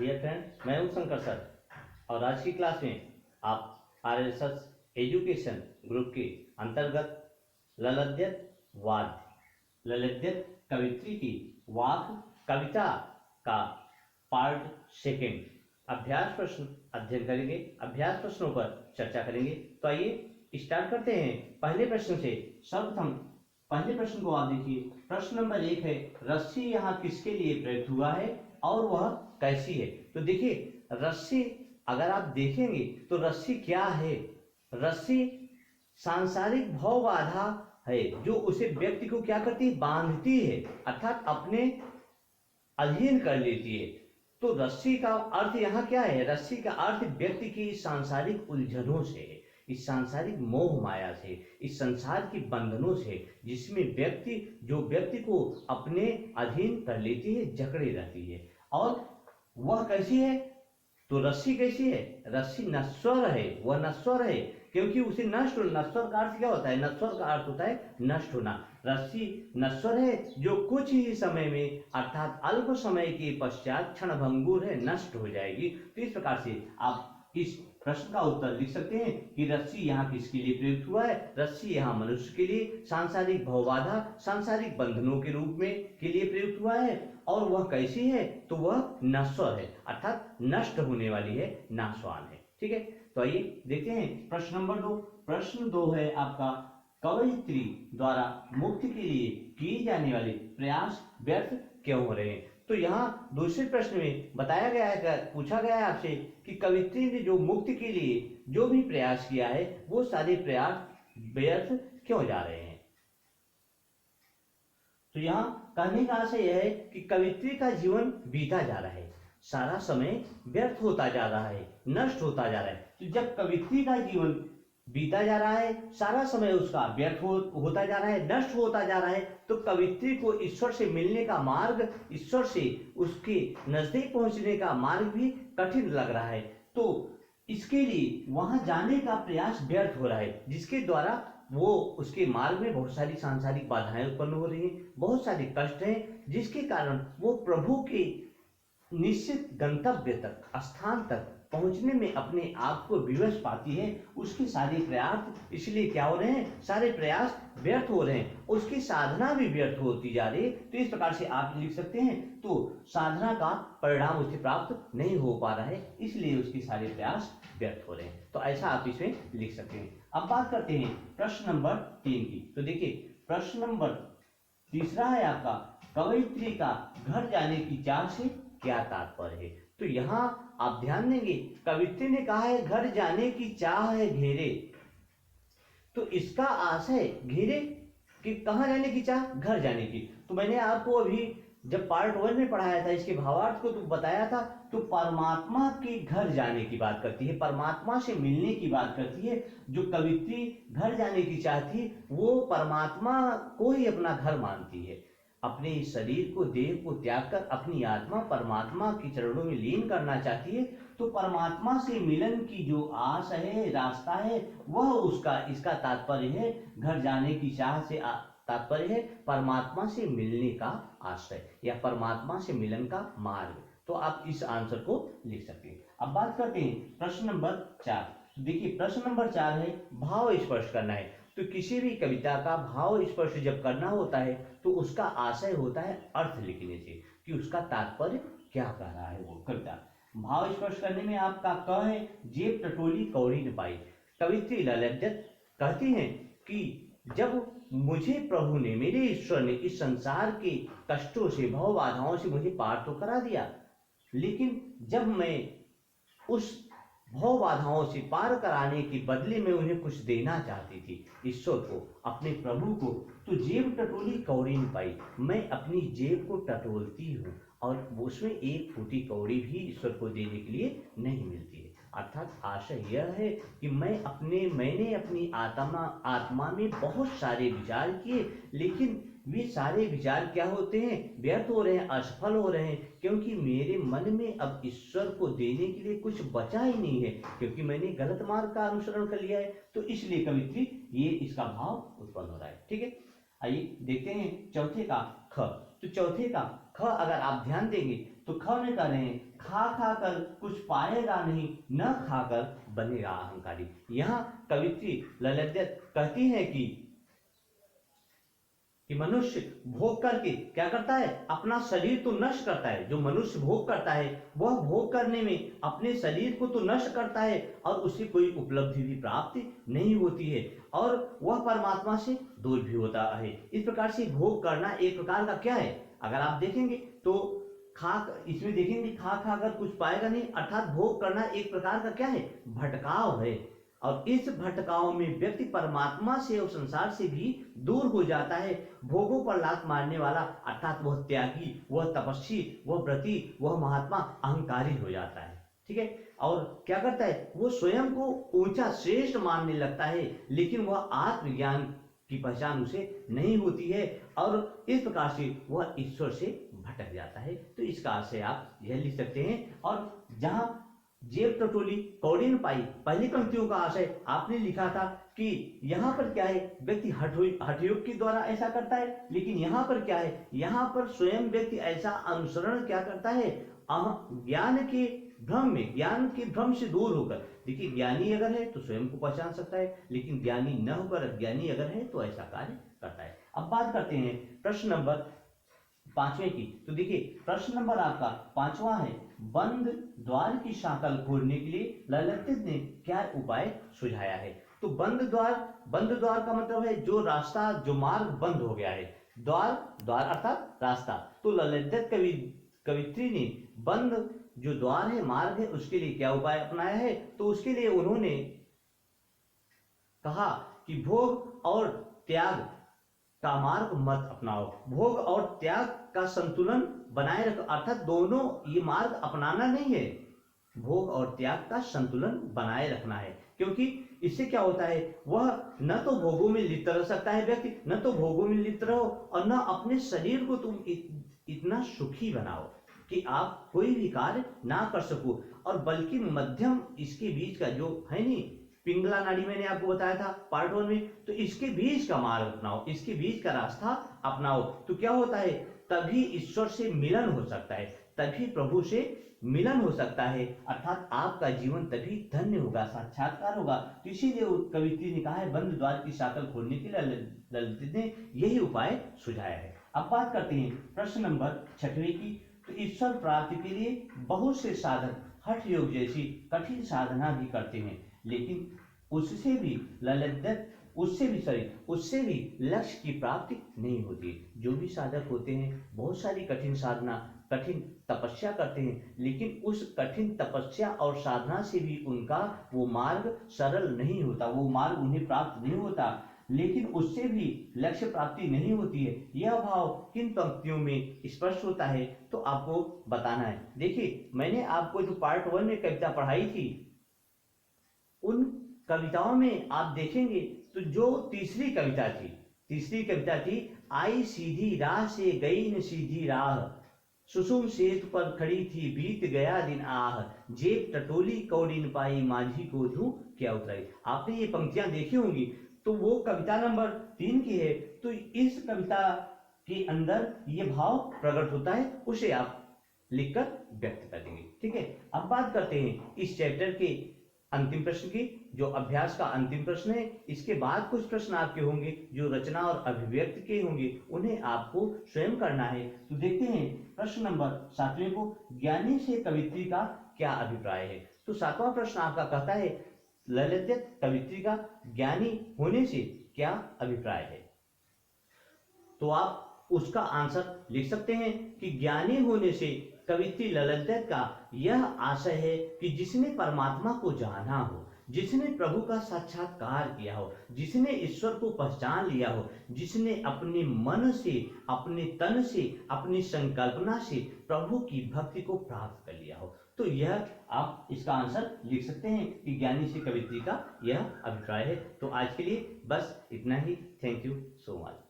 Dear friends, मैं हूं Shankar sir और आज की क्लास में आप आरएसएस एजुकेशन ग्रुप के अंतर्गत ललित्यवाद कवित्री की वाक कविता का पार्ट सेकेंड अभ्यास प्रश्न अध्ययन करेंगे। अभ्यास प्रश्नों पर चर्चा करेंगे। तो आइए स्टार्ट करते हैं पहले प्रश्न से। सर्वप्रथम पहले प्रश्न को आप देखिए। प्रश्न नंबर 1 है, रस्सी यहाँ किसके लिए प्रयुक्त हुआ है और वह कैसी है। तो देखिए, रस्सी अगर आप देखेंगे तो रस्सी क्या है? रस्सी सांसारिक भव बाधा है जो उसे व्यक्ति को क्या करती है? बांधती है, अर्थात अपने अधीन कर लेती है। तो रस्सी का अर्थ यहाँ क्या है? रस्सी का अर्थ व्यक्ति की सांसारिक उलझनों से है, इस सांसारिक मोह माया से, इस संसार की बंधनों से, जिसमें व्यक्ति को अपने अधीन कर लेती है, जकड़े रहती है। और वह कैसी है? तो रस्सी कैसी है? रस्सी नश्वर है, वह नश्वर है क्योंकि उसे नश्वर का अर्थ क्या होता है? नश्वर का अर्थ होता है नष्ट होना। रस्सी नश्वर है जो कुछ ही समय में अर्थात अल्प समय के पश्चात क्षणभंगुर है, नष्ट हो जाएगी। तो इस प्रकार से आप इस प्रश्न का उत्तर लिख सकते हैं कि रस्सी यहाँ किसके लिए प्रयुक्त हुआ है? रस्सी यहाँ मनुष्य के लिए सांसारिक भवबाधा, सांसारिक बंधनों के रूप में के लिए प्रयुक्त हुआ है। और वह कैसी है? तो वह नश्वर है, अर्थात नष्ट होने वाली है, नाशवान है। ठीक है, तो आइए देखते हैं प्रश्न नंबर 2। प्रश्न 2 है आपका, कवयित्री द्वारा मुक्ति के लिए किए जाने वाले प्रयास व्यर्थ क्यों हो रहे हैं? तो यहाँ दूसरे प्रश्न में बताया गया है, पूछा गया है आपसे कि कवयित्री ने जो मुक्ति के लिए जो भी प्रयास किया है वो सारे प्रयास व्यर्थ क्यों जा रहे हैं। तो यहाँ कहने का आशय यह है कि कवयित्री का जीवन बीता जा रहा है, सारा समय व्यर्थ होता जा रहा है, नष्ट होता जा रहा है। तो जब कवयित्री का जीवन बीता जा रहा है, सारा समय उसका व्यर्थ होता जा रहा है, नष्ट होता जा रहा है, तो कवयित्री को ईश्वर से मिलने का मार्ग, ईश्वर से उसके नजदीक पहुंचने का मार्ग भी कठिन लग रहा है। तो इसके लिए वहां जाने का प्रयास व्यर्थ हो रहा है, जिसके द्वारा वो उसके मार्ग में बहुत सारी सांसारिक बाधाएं उत्पन्न हो रही हैं, बहुत सारे कष्ट हैं, जिसके कारण वो प्रभु के निश्चित गंतव्य तक, स्थान तक पहुंचने में अपने आप को विवश पाती है। उसके सारे प्रयास इसलिए क्या हो रहे हैं? सारे प्रयास व्यर्थ हो रहे हैं, उसकी साधना भी व्यर्थ होती जा रही है। तो इस प्रकार से आप लिख सकते हैं, तो साधना का परिणाम उसे प्राप्त नहीं हो पा रहा है, इसलिए उसके सारे प्रयास व्यर्थ हो रहे हैं। तो ऐसा आप इसमें लिख सकते हैं। अब बात करते हैं प्रश्न नंबर 3 की। तो देखिए, प्रश्न नंबर 3 है आपका, कवयित्री का घर जाने की चाह से क्या तात्पर्य है। तो यहाँ आप ध्यान देंगे, कवयित्री ने कहा है घर जाने की चाह है घेरे, तो इसका आशय घेरे कि कहाँ जाने की चाह? घर जाने की। तो मैंने आपको अभी जब पार्ट 1 में पढ़ाया था, इसके भावार्थ को तो बताया था। तो परमात्मा के घर जाने की बात करती है, परमात्मा से मिलने की बात करती है। जो कवयित्री घर जाने की चाहती, वो परमात्मा को ही अपना घर मानती है। अपने इस शरीर को, देह को त्याग कर अपनी आत्मा परमात्मा के चरणों में लीन करना चाहती है। तो परमात्मा से मिलन की जो आस है, रास्ता है, वह उसका, इसका तात्पर्य है घर जाने की चाह से तात्पर्य है परमात्मा से मिलने का आश्रय या परमात्मा से मिलन का मार्ग। तो आप इस आंसर को लिख सकते हैं। अब बात करते हैं प्रश्न नंबर 4। तो देखिए, प्रश्न नंबर 4 है, भाव स्पष्ट करना है। तो किसी भी कविता का भाव स्पष्ट जब करना होता है तो उसका आशय होता है अर्थ लिखने से, कि उसका तात्पर्य क्या कह रहा है वो कविता। भाव स्पष्ट करने में आपका क है, जेब टटोली कौड़ी न पाई। कवित्री ललित कहती हैं कि जब मुझे प्रभु ने, मेरे ईश्वर ने इस संसार के कष्टों से, भव बाधाओं से मुझे पार तो करा दिया, लेकिन जब मैं उस भव बाधाओं से पार कराने के बदले में उन्हें कुछ देना चाहती थी, ईश्वर को, अपने प्रभु को, तो जेब टटोली कौड़ी न पाई। मैं अपनी जेब को टटोलती हूँ और उसमें एक फूटी कौड़ी भी ईश्वर को देने के लिए नहीं मिलती है। अर्थात आशय यह है कि मैंने अपनी आत्मा में बहुत सारे विचार किए, लेकिन वे सारे विचार क्या होते हैं? व्यर्थ हो रहे हैं, असफल हो रहे हैं, क्योंकि मेरे मन में अब ईश्वर को देने के लिए कुछ बचा ही नहीं है, क्योंकि मैंने गलत मार्ग का अनुसरण कर लिया है। तो इसलिए कवित्री ये इसका भाव उत्पन्न हो रहा है। ठीक है, आइए देखते हैं चौथे का ख। तो चौथे का ख अगर आप ध्यान देंगे तो ख में कह रहे हैं, खा खा कर कुछ पाएगा नहीं, न खाकर बनेगा अहंकारी। यहाँ कवित्री ललित कहती है कि मनुष्य भोग करके क्या करता है, अपना शरीर तो नष्ट करता है। जो मनुष्य भोग करता है वह भोग करने में अपने शरीर को तो नष्ट करता है और उसे कोई उपलब्धि भी प्राप्त नहीं होती है और वह परमात्मा से दूर भी होता है। इस प्रकार से भोग करना एक प्रकार का क्या है, अगर आप देखेंगे तो इसमें देखेंगे खा खा कर कुछ पाएगा नहीं, अर्थात भोग करना एक प्रकार का क्या है, भटकाव है। और इस भटकाव में व्यक्ति परमात्मा से और संसार से भी दूर हो जाता है। भोगों पर लात मारने वाला अर्थात वह त्यागी, वह तपस्वी, वह व्रती, वह महात्मा अहंकारी हो जाता है। ठीक है, और क्या करता है, वो स्वयं को ऊंचा श्रेष्ठ मानने लगता है, लेकिन वह आत्मज्ञान की पहचान उसे नहीं होती है और इस प्रकार से वह ईश्वर से भटक जाता है। तो इसका आशय आप यह लिख सकते हैं। और जहां जेब टटोली कौड़ी न पाई, पहली पंक्तियों का आशय आपने लिखा था कि यहाँ पर क्या है, व्यक्ति हठयोग के द्वारा ऐसा करता है, लेकिन यहाँ पर क्या है, यहाँ पर स्वयं व्यक्ति ऐसा अनुसरण क्या करता है, ज्ञान के भ्रम में, ज्ञान के भ्रम से दूर होकर। देखिए, ज्ञानी अगर है तो स्वयं को पहचान सकता है, लेकिन ज्ञानी न होकर अज्ञानी अगर है तो ऐसा कार्य करता है। अब बात करते हैं प्रश्न नंबर 5वें की। तो देखिए, प्रश्न नंबर आपका 5वां है, बंद द्वार की सांकल खोलने के लिए ललित ने क्या उपाय सुझाया है। तो बंद द्वार का मतलब है जो रास्ता, जो मार्ग बंद हो गया है। द्वार अर्थात रास्ता। तो ललित कवित्री ने बंद जो द्वार है, मार्ग है, उसके लिए क्या उपाय अपनाया है। तो उसके लिए उन्होंने कहा कि भोग और त्याग का मार्ग मत अपनाओ। भोग और त्याग का संतुलन बनाए रखो, अर्थात दोनों, ये मार्ग अपनाना नहीं है, भोग और त्याग का संतुलन बनाए रखना है। क्योंकि इससे क्या होता है, वह न तो भोगों में लिप्त रह सकता है व्यक्ति, न तो भोगों में लिप्त रहो और न अपने शरीर को तुम इतना सुखी बनाओ कि आप कोई भी कार्य ना कर सको, और बल्कि मध्यम इसके बीच का जो है नहीं, पिंगला नाड़ी मैंने आपको बताया था पार्ट 1 में, तो इसके बीच का मार्ग अपनाओ, इसके बीच का रास्ता अपनाओ। तो क्या होता है, तभी ईश्वर से मिलन हो सकता है, तभी प्रभु से मिलन हो सकता है, अर्थात आपका जीवन तभी धन्य होगा, साक्षात्कार होगा। तो इसीलिए कवित्री ने कहा है, बंद द्वार की सांकल खोलने के लिए ललित ने यही उपाय सुझाया है। अब बात करते हैं प्रश्न नंबर 6वें की। तो ईश्वर प्राप्ति के लिए बहुत से साधक हठ योग जैसी कठिन साधना भी करते हैं, लेकिन उससे भी लक्ष्य की प्राप्ति नहीं होती। जो भी साधक होते हैं, बहुत सारी कठिन साधना, कठिन तपस्या करते हैं, लेकिन उस कठिन तपस्या और साधना से भी उनका वो मार्ग सरल नहीं होता, वो मार्ग उन्हें प्राप्त नहीं होता, लेकिन उससे भी लक्ष्य प्राप्ति नहीं होती है। यह भाव किन पंक्तियों में स्पष्ट होता है, तो आपको बताना है। देखिए, मैंने आपको जो पार्ट 1 में कविता पढ़ाई थी, उन कविताओं में आप देखेंगे तो जो तीसरी कविता थी, आई सीधी राह से गई न सीधी राह, सुसुम सेतु पर खड़ी थी बीत गया दिन आह, जेब टटोली कौड़ी न पाई माझी को धू क्या उतराई। आपने ये पंक्तियां देखी होंगी। तो वो कविता नंबर 3 की है। तो इस कविता के अंदर ये भाव प्रकट होता है, उसे आप लिखकर व्यक्त कर देंगे। ठीक है, अब बात करते हैं इस चैप्टर के अंतिम प्रश्न की, जो अभ्यास का अंतिम प्रश्न है। इसके बाद कुछ प्रश्न आपके होंगे जो रचना और अभिव्यक्ति के होंगे, उन्हें आपको स्वयं करना है। तो देखते हैं प्रश्न नंबर 7वें को, ज्ञानी से कवित्री का क्या अभिप्राय है। तो 7वां प्रश्न आपका कहता है, ललित कवित्री का ज्ञानी होने से क्या अभिप्राय है। तो आप उसका आंसर लिख सकते हैं कि ज्ञानी होने से कवित्री ललित का यह आशय है कि जिसने परमात्मा को जाना हो, जिसने प्रभु का साक्षात्कार किया हो, जिसने ईश्वर को पहचान लिया हो, जिसने अपने मन से, अपने तन से, अपनी संकल्पना से प्रभु की भक्ति को प्राप्त कर लिया हो, तो यह आप इसका आंसर लिख सकते हैं कि ज्ञानी से कवित्री का यह अभिप्राय है। तो आज के लिए बस इतना ही। Thank you so much.